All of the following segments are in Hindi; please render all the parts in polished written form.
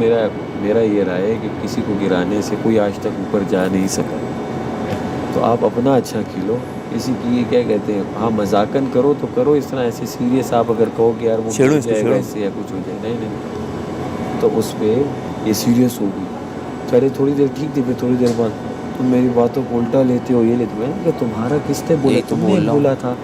मेरा मेरा ये राय है कि किसी को गिराने से कोई आज तक ऊपर जा नहीं सका। तो आप अपना अच्छा खेलो, किसी की ये क्या कहते हैं, हाँ मजाकन करो तो करो, इस तरह ऐसे सीरियस आप अगर कहो कि यार वो छेड़ो गिर इसको, जाएगा छेड़ो। इससे या कुछ हो जाए, नहीं नहीं, तो उस पर ये सीरियस हो गई। अरे थोड़ी देर ठीक थी, फिर थोड़ी देर बाद तुम मेरी बातों को उल्टा लेते हो, ये लेते हो। मैंने कहा तुम्हारा किसने बोला, यही तो तुमने बोल रहा हूँ। बोला था,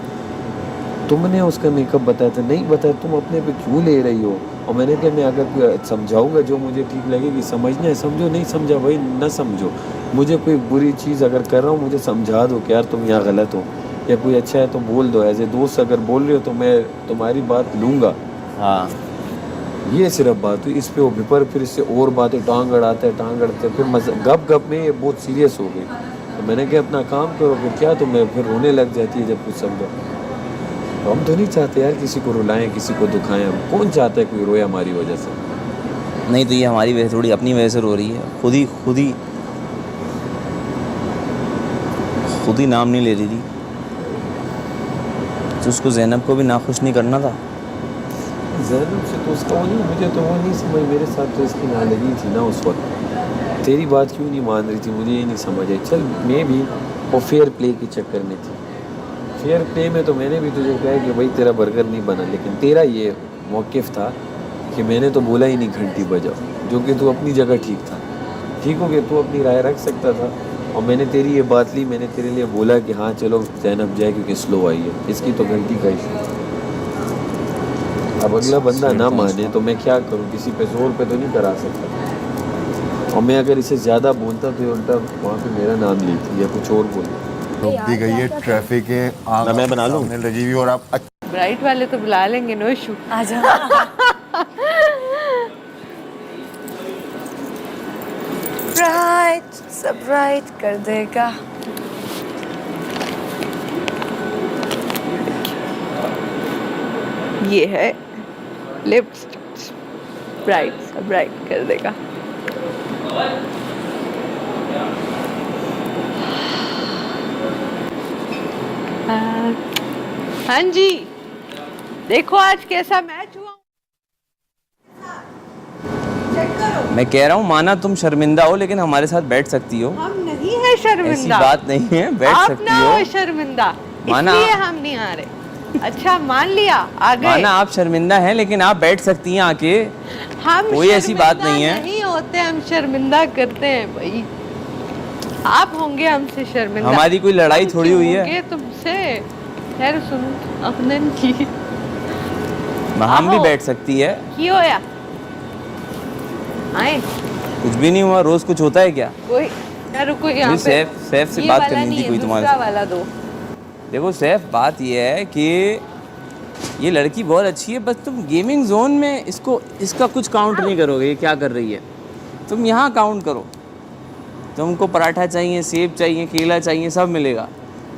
तुमने उसका मेकअप बताया था, नहीं बताया, तुम अपने पे क्यों ले रही हो। और मैंने कहा मैं अगर समझाऊंगा जो मुझे ठीक लगेगी, समझना है समझो, नहीं समझा भाई ना समझो। मुझे कोई बुरी चीज़ अगर कर रहा हूँ मुझे समझा दो कि यार तुम यहाँ गलत हो, या कोई अच्छा है तो बोल दो। एज ए दोस्त अगर बोल रहे हो तो मैं तुम्हारी बात लूँगा। हाँ, ये सिर्फ बात हुई, इस पे वो विपर फिर इससे और बातें टांग अड़ाते हैं, टांग अड़ाते हैं, फिर गप गप में ये बहुत सीरियस हो गई। तो मैंने कहा अपना काम करो, फिर क्या तुम्हें फिर रोने लग जाती है जब कुछ समझो। तो हम तो नहीं चाहते यार किसी को रुलाएं, किसी को दुखाएं। हम कौन चाहता है कोई रोए हमारी वजह से। नहीं तो ये हमारी वजह थोड़ी, अपनी वजह से रो रही है। खुद ही नाम नहीं ले रही थी, तो उसको ज़ैनब को भी नाखुश नहीं करना था। ज़ैनब से तो उसका वो नहीं, मुझे तो वो नहीं समझ, मेरे साथ तो इसकी ना लगी थी ना उस वक्त। तेरी बात क्यों नहीं मान रही थी मुझे ये नहीं समझ आई। चल मैं भी वो फेयर प्ले के चक्कर में थी। फेयर प्ले में तो मैंने भी तुझे कहा कि भाई तेरा बर्गर नहीं बना, लेकिन तेरा ये मौक़िफ़ था कि मैंने तो बोला ही नहीं घंटी बजाओ, जो कि तू अपनी जगह ठीक था। ठीक हो गया, तू अपनी राय रख सकता था। और मैंने तेरी ये बात ली, मैंने तेरे लिए बोला कि हाँ चलो ज़ैनब जाए क्योंकि स्लो आई है, इसकी तो घंटी का इशू। अब अगला बंदा ना माने तो मैं क्या करूँ, किसी पे जोर पे तो नहीं करा सकता। और मैं अगर इसे ज़्यादा बोलता तो ये उल्टा वहाँ पे मेरा नाम लेती या कुछ और बोलती। रोक दी गई है ट्रैफिक के आगे, मैं बना लूं? सामने लगी हुई और आप ब्राइट वाले तो बुला लेंगे, नो इशू। आजा। ब्राइट सब ब्राइट कर देगा। ये है लिपस्टिक, ब्राइट सब ब्राइट कर देगा। हाँ जी, देखो आज कैसा मैच हुआ। मैं कह रहा हूँ माना तुम शर्मिंदा हो, लेकिन हमारे साथ बैठ सकती हो। हम नहीं है शर्मिंदा, ऐसी बात नहीं है, बैठ आप सकती ना हो। हो शर्मिंदा, माना इसलिए हम नहीं आ रहे। अच्छा मान लिया, आ गए। माना आप शर्मिंदा हैं, लेकिन आप बैठ सकती हैं आके। हम कोई ऐसी बात नहीं है। नहीं होते, हम शर्मिंदा करते हैं भाई। आप होंगे हमसे शर्मिंदा, हमारी कोई लड़ाई हम थोड़ी क्यों हुई है। होंगे तुमसे। खैर सुन अपने की हम भी आहो। बैठ सकती है। की होया आए, कुछ भी नहीं हुआ, रोज कुछ होता है क्या। कोई यार रुको यहाँ मुझे पे। सैफ से ये बात वाला करनी नहीं थी है, कोई तुम्हारे दूसरा से। वाला दो। देखो सैफ, बात ये है कि ये लड़की बहुत अच्छी है, बस तुम गेमिंग जोन में इसका कुछ काउंट नहीं करोगे। ये क्या कर रही है, तुम यहाँ काउंट करो। तुमको पराठा चाहिए, सेब चाहिए, केला चाहिए, सब मिलेगा।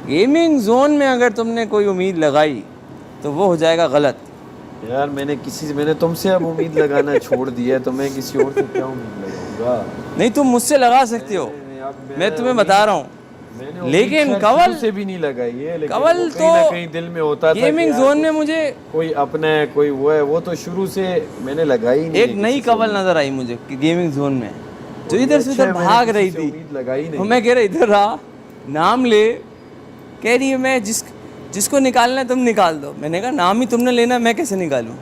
गेमिंग जोन में अगर तुमने कोई उम्मीद लगाई तो वो हो जाएगा गलत। यार मैंने तुमसे अब उम्मीद लगाना छोड़ दिया है, तो मैं किसी और से क्या उम्मीद लगाऊंगा। नहीं, तुम मुझसे लगा सकते हो, मैं तुम्हें बता रहा हूँ। लेकिन कवल से भी नहीं लगाई है, लेकिन कवल वो तो कहीं ना कहीं दिल में होता था गेमिंग कि जोन यार में मुझे कोई अपना है, कोई वो है, वो तो शुरू से मैंने लगाई नहीं एक है नई किसी से कवल उम्मीद। नजर आई मुझे कि गेमिंग जोन में, जो वो इधर भी से अच्छा उधर है, मैंने भाग किसी रही से थी। उम्मीद लगाई तो नहीं। मैं कह रहा इधर रहा, नाम ले, कह रही है मैं जिसको निकालना है तुम निकाल दो। मैंने कहा नाम ही तुमने लेना, मैं कैसे निकालूं।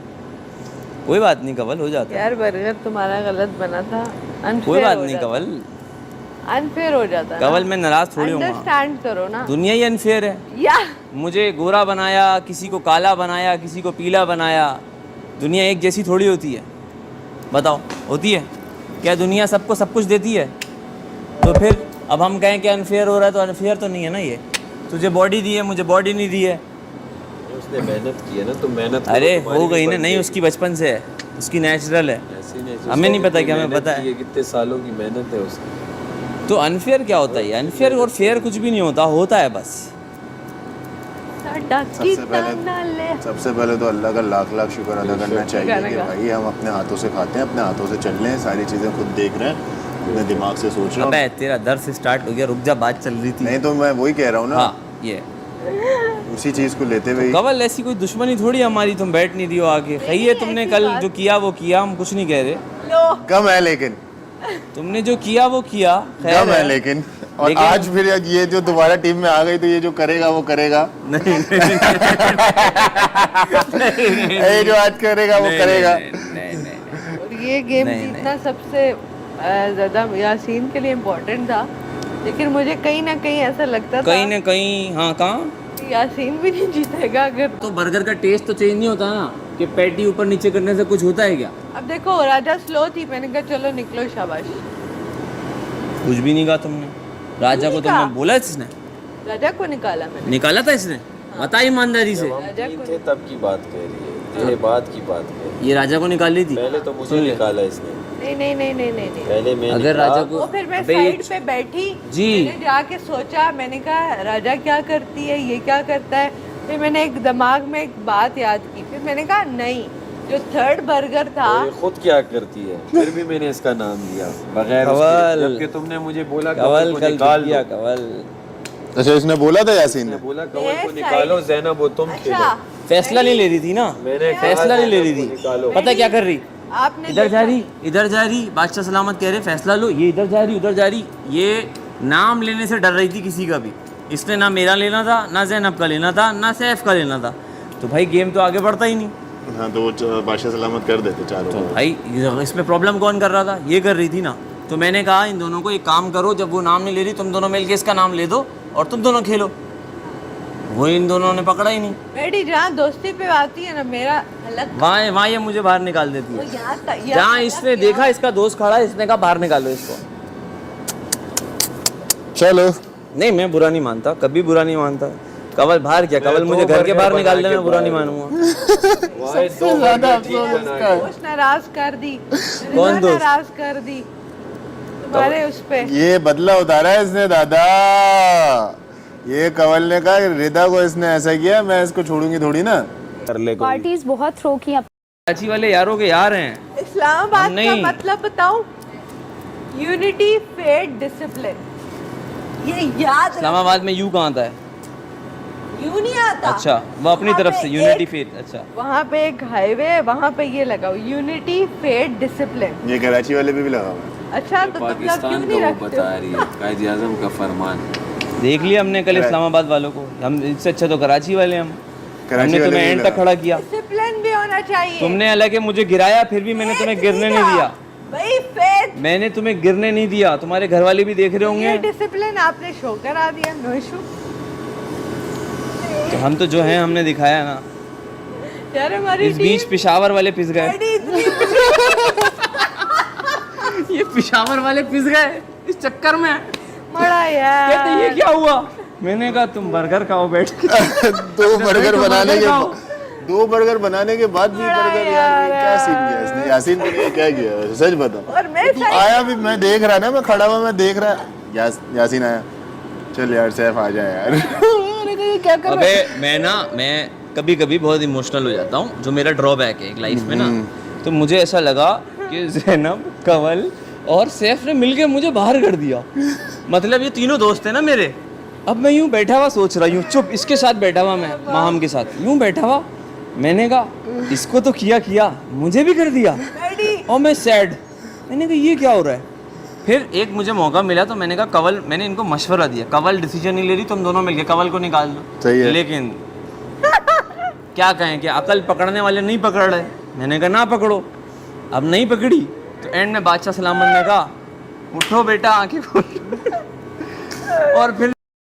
कोई बात नहीं कवल, हो जाता है। यार बर्गर तुम्हारा गलत बना था, कोई बात नहीं कवल, अनफेयर हो जाता है। कवल मैं नाराज थोड़ी हूँ। अंडरस्टैंड करो ना। दुनिया ही अनफेयर है। या मुझे गोरा बनाया, किसी को काला बनाया, किसी को पीला बनाया। दुनिया एक जैसी थोड़ी होती है, बताओ होती है क्या? दुनिया सबको सब कुछ देती है, तो फिर अब हम कहें कि अनफेयर हो रहा है तो अनफेयर तो नहीं है ना। ये तुझे बॉडी दी है, मुझे बॉडी नहीं दी है। उसने मेहनत की है ना, तो मेहनत अरे हो गई ना, नहीं उसकी बचपन से है, उसकी नेचुरल है। हमें नहीं पता कि हमें पता है कितने सालों की मेहनत है उसकी। तो अनफेयर क्या होता है? अनफेयर और फेयर कुछ भी नहीं होता, होता है बस। सबसे पहले तो अल्लाह का लाख लाख शुक्र अदा करना चाहिए कि भाई हम अपने हाथों से खाते हैं, अपने हाथों से चल रहे हैं, सारी चीज़ें खुद देख रहे हैं, अपने दिमाग से सोच रहे अबे हैं। तेरा दर्द स्टार्ट हो गया, रुक जा, बात चल रही थी। नहीं तो मैं वही कह रहा हूँ ना, हाँ ये उसी चीज़ को लेते हुए कवल ऐसी कोई दुश्मनी थोड़ी हमारी, तुम बैठ नहीं रही हो आगे। खई है तुमने कल जो किया वो किया, हम कुछ नहीं कह रहे। कम है लेकिन तुमने जो किया वो किया, खैर कम है लेकिन और लेकिन- आज फिर ये जो दोबारा टीम में आ गई तो ये जो करेगा वो करेगा नहीं ये जो आज करेगा वो करेगा नहीं। और ये गेम नहीं, जीतना सबसे ज़्यादा यासीन के लिए इम्पोर्टेंट था, लेकिन मुझे कहीं ना कहीं ऐसा लगता कहीं था ना कहीं, हाँ कहाँ कि यासीन भी नहीं जीतेगा अगर। तो बर्गर का टेस्ट तो चेंज नहीं होता ना, कि पैटी ऊपर नीचे करने से कुछ होता है क्या? अब देखो राजा स्लो थी, मैंने कहा चलो निकलो शाबाश। कुछ भी नहीं कहा तुमने, राजा को नहीं कहा। तुमने बोला इसने, राजा को निकाला मैंने, निकाला था इसने, बता ईमानदारी से। राजा को थे तब की बात कह रही है, ये बात की बात कह रही ये राजा को निकाल ली थी। है। पहले तो मुझे निकाला इसने, नहीं नहीं नहीं नहीं नहीं नहीं। पहले मैं अगर निकाला। राजा वो को फिर मैं अबे ये साइड पे बैठी, जी। मैंने जाके सोचा, मैंने कहा राजा क्या करती है, ये क्या करता है। फिर मैंने एक दिमाग में एक बात याद की, फिर मैंने कहा नहीं, जो थर्ड बर्गर था तो ये खुद क्या करती है, फिर भी मैंने इसका नाम लिया बगैर कवल। उसके, जबकि तुमने मुझे बोला कवल को कल निकाल दिया दो। कवल। अच्छा इसने बोला था यासीन मैंने ने बोला कवल को ये निकालो, साइड- ज़ैनब वो तुम अच्छा खेलो। फैसला नहीं ले रही थी ना, मैंने कहा फैसला नहीं ले रही ज़ैनब को थी। निकालो। पता है क्या कर रही, आपने इधर जा देखा। रही, इधर जा रही, बादशाह सलामत कह रहे फैसला लो, ये इधर जा रही, उधर जा रही, ये नाम लेने से डर रही थी किसी का भी। इसने ना मेरा लेना था, ना ज़ैनब का लेना था, ना सैफ का लेना था, तो भाई गेम तो आगे बढ़ता ही नहीं। हाँ तो वो बादशाह सलामत कर देते चारों तो को। भाई इसमें प्रॉब्लम कौन कर रहा था, ये कर रही थी ना। तो मैंने कहा इन दोनों को एक काम करो, जब वो नाम नहीं ले रही तुम दोनों मिलके इसका नाम ले दो और तुम दोनों खेलो। वो इन दोनों ने पकड़ा ही नहीं, बेटी जहाँ दोस्ती पे आती है ना, मेरा अलग वहाँ ये मुझे बाहर निकाल देती वो है। यहाँ तक- यहाँ जहाँ तक इसने यहाँ- देखा इसका दोस्त खड़ा है, इसने कहा बाहर निकालो इसको। चलो नहीं मैं बुरा नहीं मानता, कभी बुरा नहीं मानता। कवल बाहर क्या, कवल मैं मुझे दो घर के बर्गर बाहर निकाल दे, बना के मैं बुरा नहीं बाहर मानूंगा। वाहे दो बर्गर ठीक बना के। दोस्त नाराज कर दी, कौन दोस्त? नाराज कर दी तुम्हारे उस पे। ये बदला उतारा है इसने दादा। ये कवल ने कहा रिदा को इसने ऐसा किया, मैं इसको छोड़ूंगी थोड़ी ना। कर ले कोई। पार्टीज बहुत थ्रो की अब। कराची वाले यारों के यार हैं। इस्लामाबाद हम का नहीं। मतलब बताऊं, यूनिटी फेथ डिसिप्लिन, ये याद इस्लामाबाद में यू कहाँ आता है? यूं नहीं आता। अच्छा वो अपनी वहाँ तरफ पे से यूनिटी एक- फेथ। अच्छा वहाँ पे एक हाईवे है, वहाँ पे ये लगा यूनिटी फेथ डिसिप्लिन। ये कराची वाले पे भी लगा हुआ है। अच्छा तो तुम लोग क्यों पाकिस्तान नहीं का वो रखते बता हो? रही है, कायद आज़म का फरमान। देख लिया हमने कल इस्लामाबाद वालों को, हम इससे अच्छा तो कराची वाले हम। कराची हमने वाले तुम्हें भी एंड लगा। तक खड़ा किया, डिसिप्लिन भी होना चाहिए। तुमने हालांकि मुझे गिराया, फिर भी मैंने तुम्हें गिरने नहीं दिया। भाई फेथ, मैंने तुम्हें गिरने नहीं दिया, तुम्हारे घर वाले भी देख रहे ये होंगे। डिसिप्लिन आपने शो करा दिया, नो इशू। तो हम तो जो हैं हमने दिखाया ना। यार हमारी इस बीच पिशावर वाले पिस गए, टीम इतनी ये पिशावर वाले पिस गए इस चक्कर में। बड़ा यार। कहते ये क्या हुआ, मैंने कहा तुम बर्गर खाओ बैठ के। दो बर्गर तो बनाने बर्गर के खाओ। दो बर्गर बनाने के बाद भी बड़ा बर्गर यार, यार। ये क्या सीन किया इसने? यासीन को नहीं क्या किया वैसे? सच बता। और मैं तू आया भी, मैं देख रहा ना, मैं खड़ा हुआ मैं देख रहा। यासीन आया, चल यार सैफ आ जाए यार। मैंने कहा, ये क्या कर रहा है? अबे मैं कभी कभी बहुत इमोशनल हो जाता हूँ, जो मेरा ड्रॉबैक है एक लाइफ में ना। तो मुझे ऐसा लगा कि ज़ैनब, कवल और सैफ ने मिलके मुझे बाहर कर दिया। मतलब ये तीनों दोस्त हैं ना मेरे। अब मैं यूं बैठा हुआ सोच रहा हूँ, चुप इसके साथ बैठा हुआ, मैं माहम के साथ यूं बैठा हुआ। मैंने कहा इसको तो किया मुझे भी कर दिया, और मैं सैड। मैंने कहा ये क्या हो रहा है। फिर एक मुझे मौका मिला तो मैंने कहा कवल, मैंने इनको मशवरा दिया, कवल डिसीजन नहीं ले रही, तुम दोनों मिलके कवल को निकाल दो। सही है। लेकिन क्या कहें कि अकल पकड़ने वाले नहीं पकड़ रहे। मैंने कहा ना पकड़ो, अब नहीं पकड़ी तो एंड में बादशाह सलामत ने कहा उठो बेटा आंखें खोल। और फिर